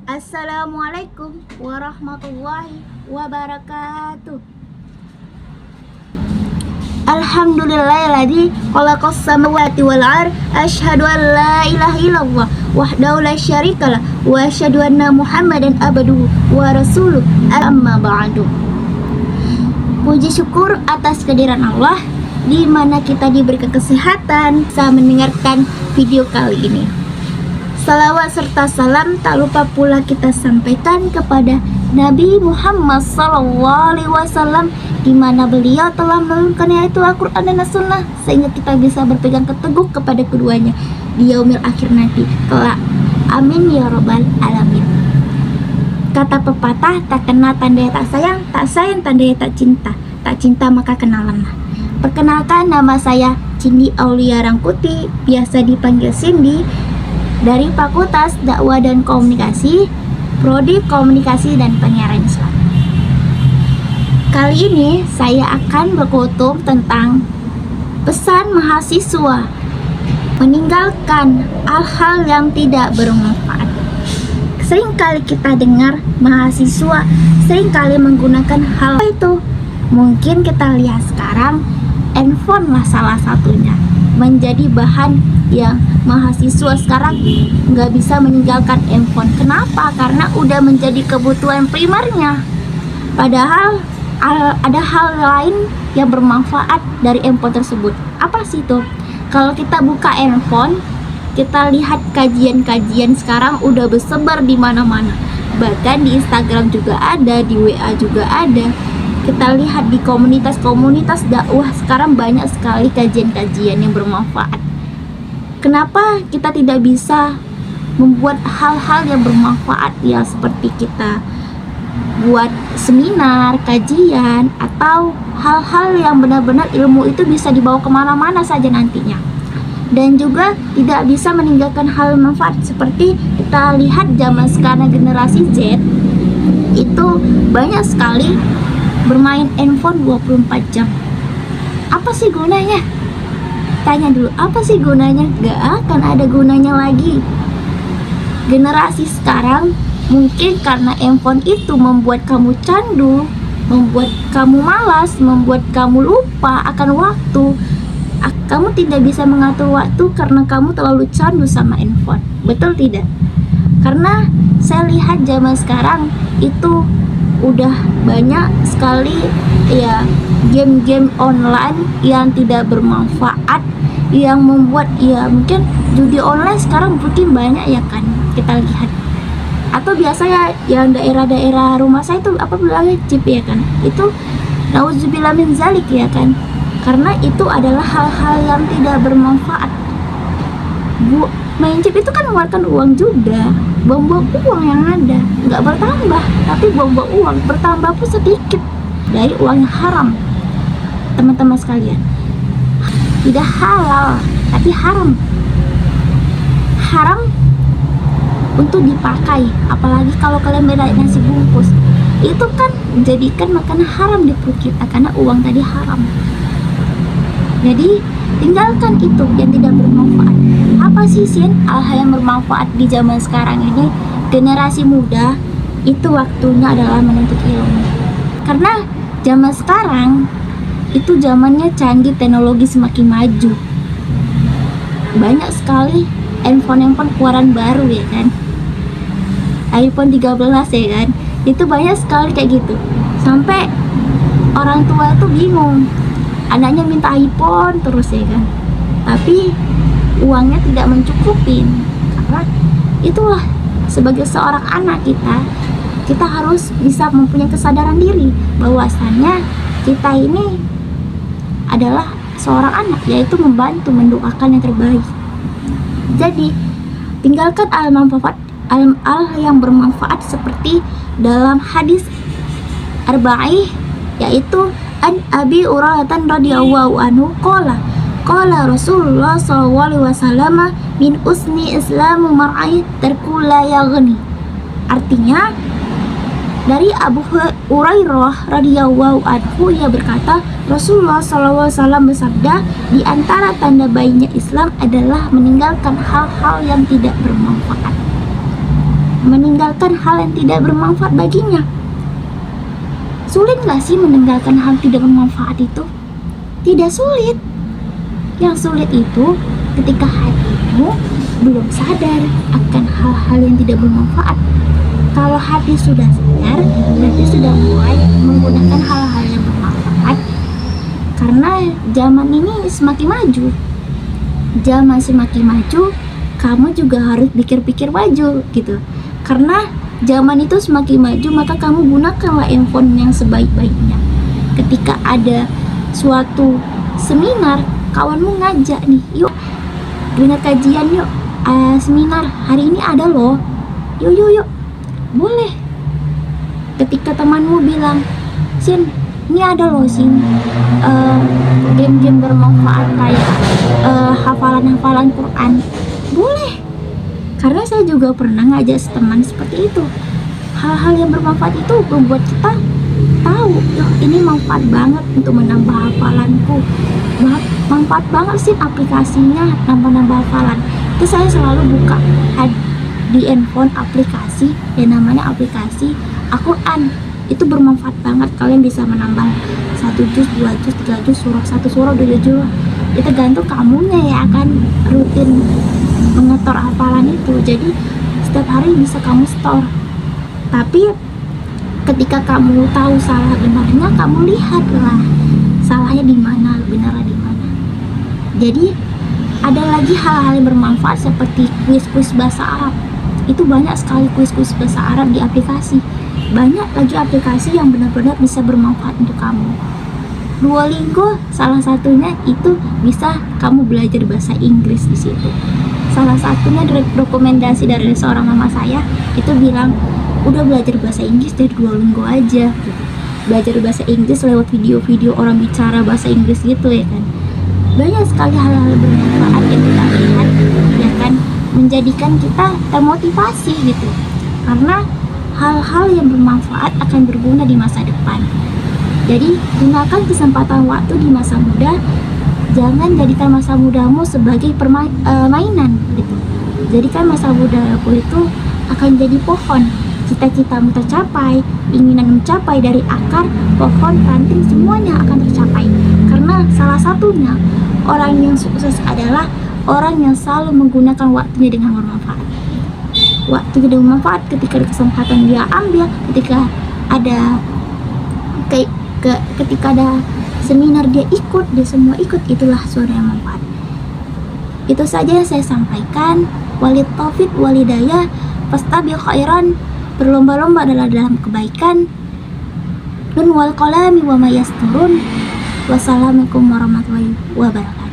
Assalamualaikum warahmatullahi wabarakatuh. Alhamdulillahilladzi khalaqas samawati wal ardh, asyhadu an la ilaha illallah wahdahu la syarikalah wa asyhadu anna Muhammadan abduhu wa rasuluh. Amma ba'du. Puji syukur atas kehadiran Allah di mana kita diberikan kesehatan bisa mendengarkan video kali ini. Salawat serta salam tak lupa pula kita sampaikan kepada Nabi Muhammad SAW, di mana beliau telah menurunkan yaitu Al-Quran dan As-Sunnah, sehingga kita bisa berpegang teguh kepada keduanya di yaumil akhir nanti kelak. Amin ya robbal alamin. Kata pepatah, tak kenal tandanya tak sayang tandanya tak cinta maka kenalanlah. Perkenalkan, nama saya Cindy Aulia Rangkuti, biasa dipanggil Cindy, dari Fakultas Dakwah dan Komunikasi, Prodi Komunikasi dan Penyiaran Islam. Kali ini saya akan berkutub tentang pesan mahasiswa meninggalkan hal-hal yang tidak bermanfaat. Seringkali kita dengar mahasiswa seringkali menggunakan hal itu. Mungkin kita lihat sekarang handphone lah salah satunya menjadi bahan yang mahasiswa sekarang nggak bisa meninggalkan handphone. Kenapa? Karena udah menjadi kebutuhan primernya. Padahal ada hal lain yang bermanfaat dari handphone tersebut. Apa sih itu? Kalau kita buka handphone, kita lihat kajian-kajian sekarang udah bersebar di mana-mana. Bahkan di Instagram juga ada, di WA juga ada. Kita lihat di komunitas-komunitas dakwah sekarang banyak sekali kajian-kajian yang bermanfaat. Kenapa kita tidak bisa membuat hal-hal yang bermanfaat, ya seperti kita buat seminar, kajian, atau hal-hal yang benar-benar ilmu itu bisa dibawa kemana-mana saja nantinya. Dan juga tidak bisa meninggalkan hal manfaat seperti kita lihat zaman sekarang generasi Z itu banyak sekali bermain handphone 24 jam. Apa sih gunanya? Tanya dulu, apa sih gunanya? Gak akan ada gunanya lagi. Generasi sekarang mungkin karena handphone itu membuat kamu candu, membuat kamu malas, membuat kamu lupa akan waktu. Kamu tidak bisa mengatur waktu karena kamu terlalu candu sama handphone. Betul tidak? Karena saya lihat zaman sekarang itu udah banyak sekali ya game-game online yang tidak bermanfaat, yang membuat ya mungkin judi online sekarang mungkin banyak ya kan kita lihat. Atau biasa ya yang daerah-daerah rumah saya itu apa bilangnya chip ya kan, itu nauzubillah min zalik ya kan, karena itu adalah hal-hal yang tidak bermanfaat. Main chip itu kan mengeluarkan uang juga, buang-buang uang yang ada, nggak bertambah, tapi buang-buang uang, bertambah pun sedikit dari uang yang haram. Teman-teman sekalian, tidak halal, tapi haram. Haram untuk dipakai, apalagi kalau kalian beli nasi bungkus, itu kan menjadikan makanan haram di perut kita karena uang tadi haram. Jadi tinggalkan itu yang tidak bermanfaat. Apa sih hal-hal yang bermanfaat di zaman sekarang ini? Generasi muda itu waktunya adalah menuntut ilmu. Karena zaman sekarang itu zamannya canggih, teknologi semakin maju. Banyak sekali handphone keluaran baru ya kan, iPhone 13 ya kan, itu banyak sekali kayak gitu. Sampai orang tua itu bingung, anaknya minta iPhone terus ya kan, tapi uangnya tidak mencukupin. Karena itulah sebagai seorang anak kita harus bisa mempunyai kesadaran diri bahwasannya kita ini adalah seorang anak, yaitu membantu mendoakan yang terbaik. Jadi tinggalkan al yang bermanfaat seperti dalam hadis arba'ih, yaitu an Abi Hurairah radhiyallahu anhu qala Rasulullah sallallahu alaihi wasallam min usni islamu mar'i tarku la yaghni. Artinya dari Abu Hurairah radhiyallahu anhu, ia berkata Rasulullah sallallahu alaihi wasallam bersabda, di antara tanda baiknya Islam adalah meninggalkan hal-hal yang tidak bermanfaat. meninggalkan hal yang tidak bermanfaat baginya. Sulit gak sih meninggalkan hal tidak bermanfaat itu? Tidak sulit. Yang sulit itu ketika hatimu belum sadar akan hal-hal yang tidak bermanfaat. Kalau hati sudah sadar, berarti sudah mulai menggunakan hal-hal yang bermanfaat. Karena zaman ini semakin maju. Zaman semakin maju, kamu juga harus pikir-pikir maju gitu. Karena zaman itu semakin maju, maka kamu gunakanlah handphone yang sebaik-baiknya. Ketika ada suatu seminar, kawanmu ngajak nih, yuk dengar kajian yuk, seminar hari ini ada loh, yuk, boleh. Ketika temanmu bilang, Sin, ini ada loh Sin, game-game bermanfaat kayak hafalan-hafalan Quran, boleh. Karena saya juga pernah ngajak teman seperti itu. Hal-hal yang bermanfaat itu membuat kita tahu, loh ini manfaat banget untuk menambah hafalanku. Manfaat banget sih aplikasinya, nambah-nambah hafalan. Itu saya selalu buka di handphone aplikasi yang namanya aplikasi Al-Quran. Itu bermanfaat banget, kalian bisa menambah 1 juz, 2 juz, 3 juz, satu surah, 2 juz. Itu tergantung kamunya ya akan rutin mengetor hafalan itu. Jadi setiap hari bisa kamu store. Tapi ketika kamu tahu salah benarnya, kamu lihatlah salahnya di mana, benarnya di mana. Jadi ada lagi hal-hal yang bermanfaat seperti kuis-kuis bahasa Arab. Itu banyak sekali kuis-kuis bahasa Arab di aplikasi. Banyak lagi aplikasi yang benar-benar bisa bermanfaat untuk kamu. Duolingo salah satunya, itu bisa kamu belajar bahasa Inggris di situ. Salah satunya rekomendasi dari seorang mama saya itu bilang, udah belajar bahasa Inggris dari Duolingo aja gitu. Belajar bahasa Inggris lewat video-video orang bicara bahasa Inggris gitu ya kan. Banyak sekali hal-hal bermanfaat yang kita lihat ya kan, menjadikan kita termotivasi gitu. Karena hal-hal yang bermanfaat akan berguna di masa depan. Jadi gunakan kesempatan waktu di masa muda. Jangan jadikan masa mudamu sebagai mainan gitu. Jadikan masa mudamu itu akan jadi pohon. Cita-citamu tercapai, keinginan mencapai dari akar, pohon, ranting, semuanya akan tercapai. Karena salah satunya, orang yang sukses adalah orang yang selalu menggunakan waktunya dengan bermanfaat. Waktunya dengan bermanfaat ketika ada kesempatan dia ambil, ketika ada ketika ada seminar dia ikut, dia semua ikut, itulah suara yang manfaat. Itu saja yang saya sampaikan. Walid taufik walidayah, fastabil khairan, berlomba-lomba dalam kebaikan. Nun wal qalami wa mayasturun. Wassalamualaikum warahmatullahi wabarakatuh.